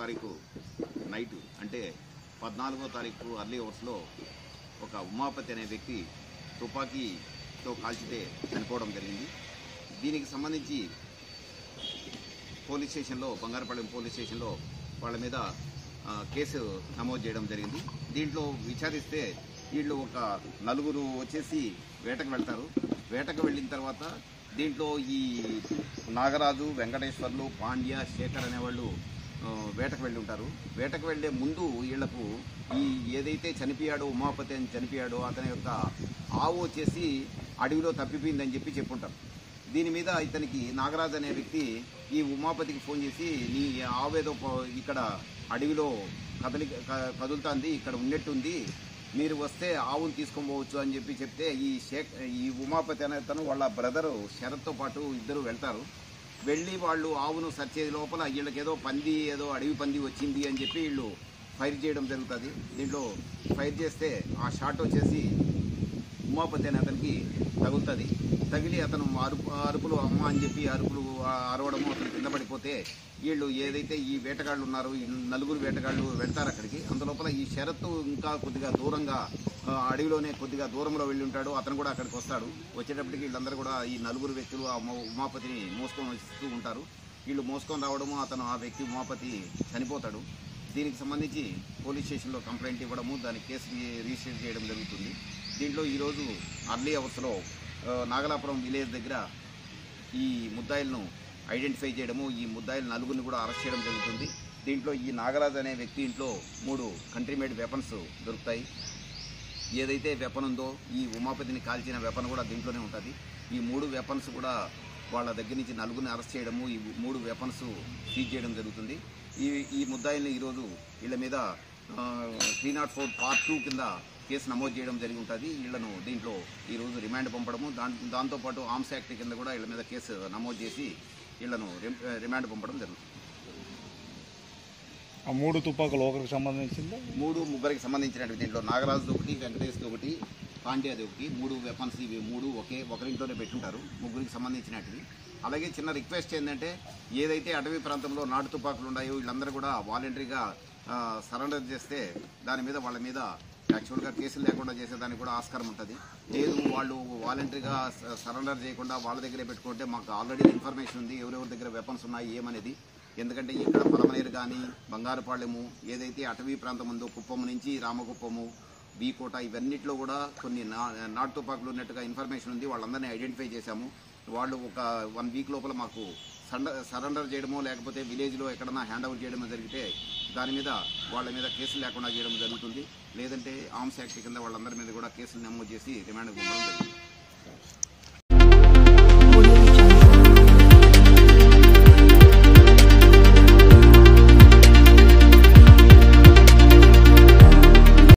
తారీఖు నైటు అంటే 14వ తారీఖు అర్లీ అవర్స్లో ఒక ఉమాపతి అనే వ్యక్తి తుపాకీతో కాల్చితే చనిపోవడం జరిగింది. దీనికి సంబంధించి పోలీస్ స్టేషన్లో, బంగారపాలెం పోలీస్ స్టేషన్లో వాళ్ళ మీద కేసు నమోదు చేయడం జరిగింది. దీంట్లో విచారిస్తే వీళ్ళు ఒక నలుగురు వచ్చేసి వేటకు వెళ్తారు. వేటకు వెళ్ళిన తర్వాత దీంట్లో ఈ నాగరాజు, వెంకటేశ్వర్లు, పాండ్య, శేఖర్ అనేవాళ్ళు వేటకు వెళ్ళి ఉంటారు. వేటకు వెళ్లే ముందు వీళ్లకు ఈ ఏదైతే చనిపోయాడో, ఉమాపతి అని చనిపోయాడో అతని యొక్క ఆవు వచ్చేసి అడవిలో తప్పిపోయిందని చెప్పి చెప్పుంటారు. దీని మీద ఇతనికి నాగరాజు అనే వ్యక్తి ఈ ఉమాపతికి ఫోన్ చేసి, నీ ఆవేదో ఇక్కడ అడవిలో కదులుతుంది, ఇక్కడ ఉన్నట్టుంది, మీరు వస్తే ఆవును తీసుకొని పోవచ్చు అని చెప్పి చెప్తే ఈ ఉమాపతి అనే తను వాళ్ళ బ్రదరు శరత్తో పాటు ఇద్దరు వెళ్తారు. వెళ్ళి వాళ్ళు ఆవును సర్చ్ చేసే లోపల వీళ్ళకేదో పంది, ఏదో అడవి పంది వచ్చింది అని చెప్పి వీళ్ళు ఫైర్ చేయడం జరుగుతుంది. దీంట్లో ఫైర్ చేస్తే ఆ షాట్ వచ్చేసి ఉమాపతి అనే అతనికి తగులుతుంది. తగిలి అతను అరుపులు అమ్మ అని చెప్పి అరుపులు అరవడము, అతను కింద పడిపోతే వీళ్ళు ఏదైతే ఈ వేటగాళ్ళు ఉన్నారో, ఈ నలుగురు వేటగాళ్ళు వెళ్తారు అక్కడికి. అందులోపల ఈ షరత్తు ఇంకా కొద్దిగా దూరంగా అడవిలోనే కొద్దిగా దూరంలో వెళ్ళి ఉంటాడు. అతను కూడా అక్కడికి వస్తాడు. వచ్చేటప్పటికి వీళ్ళందరూ కూడా ఈ నలుగురు వ్యక్తులు ఆ ఉమాపతిని మోసుకొని వస్తూ ఉంటారు. వీళ్ళు మోసుకొని రావడము, అతను ఆ వ్యక్తి ఉమాపతి చనిపోతాడు. దీనికి సంబంధించి పోలీస్ స్టేషన్లో కంప్లైంట్ ఇవ్వడము, దాని కేసు రిజిస్టర్ చేయడం జరుగుతుంది. దీంట్లో ఈరోజు అర్లీ అవర్స్లో నాగలాపురం విలేజ్ దగ్గర ఈ ముద్దాయిలను ఐడెంటిఫై చేయడము, ఈ ముద్దాయిల నలుగురిని కూడా అరెస్ట్ చేయడం జరుగుతుంది. దీంట్లో ఈ నాగరాజు అనే వ్యక్తి ఇంట్లో 3 కంట్రీ మేడ్ వెపన్స్ దొరుకుతాయి. ఏదైతే వెపన్ ఉందో ఈ ఉమాపతిని కాల్చిన వెపన్ కూడా దీంట్లోనే ఉంటుంది. ఈ 3 వెపన్స్ కూడా వాళ్ళ దగ్గర నుంచి నలుగురిని అరెస్ట్ చేయడము, ఈ 3 వెపన్స్ సీజ్ చేయడం జరుగుతుంది. ఈ ముద్దాయిల్ని ఈరోజు వీళ్ళ మీద 304 Part 2 కింద కేసు నమోదు చేయడం జరిగి ఉంటుంది. వీళ్లను దీంట్లో ఈరోజు రిమాండ్ పంపడము, దాంతోపాటు ఆర్మ్స్ యాక్ట్ కింద కూడా వీళ్ళ మీద కేసు నమోదు చేసి వీళ్లను రిమాండ్ పంపడం జరుగుతుంది. ఆ 3 తుపాకులు ఒకరికి సంబంధించింది, 3 ముగ్గురికి సంబంధించినవి. దీంట్లో నాగరాజుది ఒకటి, వెంకటేష్ది ఒకటి, పాండ్యాది ఒకటి. 3 వెపన్స్ ఇవి 3 ఒకరింట్లోనే పెట్టుంటారు, ముగ్గురికి సంబంధించినవి. అలాగే చిన్న రిక్వెస్ట్ ఏంటంటే, ఏదైతే అటవీ ప్రాంతంలో నాటు తుపాకులు ఉన్నాయో వీళ్ళందరూ కూడా వాలంటరీగా సరెండర్ చేస్తే దాని మీద వాళ్ళ మీద యాక్చువల్గా కేసులు లేకుండా చేసేదానికి కూడా ఆస్కారం ఉంటుంది. లేదు వాళ్ళు వాలంటరీగా సరెండర్ చేయకుండా వాళ్ళ దగ్గరే పెట్టుకుంటే మాకు ఆల్రెడీ ఇన్ఫర్మేషన్ ఉంది ఎవరెవరి దగ్గర వెపన్స్ ఉన్నాయి ఏమనేది. ఎందుకంటే ఇక్కడ పలమనేరు కానీ, బంగారపాలెము, ఏదైతే అటవీ ప్రాంతం ఉందో, కుప్పం నుంచి రామకుప్పము, బీకోట, ఇవన్నిట్లో కూడా కొన్ని నాటు తుపాకులు ఉన్నట్టుగా ఇన్ఫర్మేషన్ ఉంది. వాళ్ళందరినీ ఐడెంటిఫై చేశాము. వాళ్ళు ఒక 1 వీక్ లోపల మాకు సరెండర్ చేయడమో లేకపోతే విలేజ్లో ఎక్కడన్నా హ్యాండ్ ఓవర్ చేయడమో జరిగితే దాని మీద వాళ్ళ మీద కేసులు లేకుండా చేయడం జరుగుతుంది. లేదంటే ఆర్మ్స్ యాక్ట్ కింద వాళ్ళందరి మీద కూడా కేసులు నమోదు చేసి రిమాండ్ పంపడం జరుగుతుంది.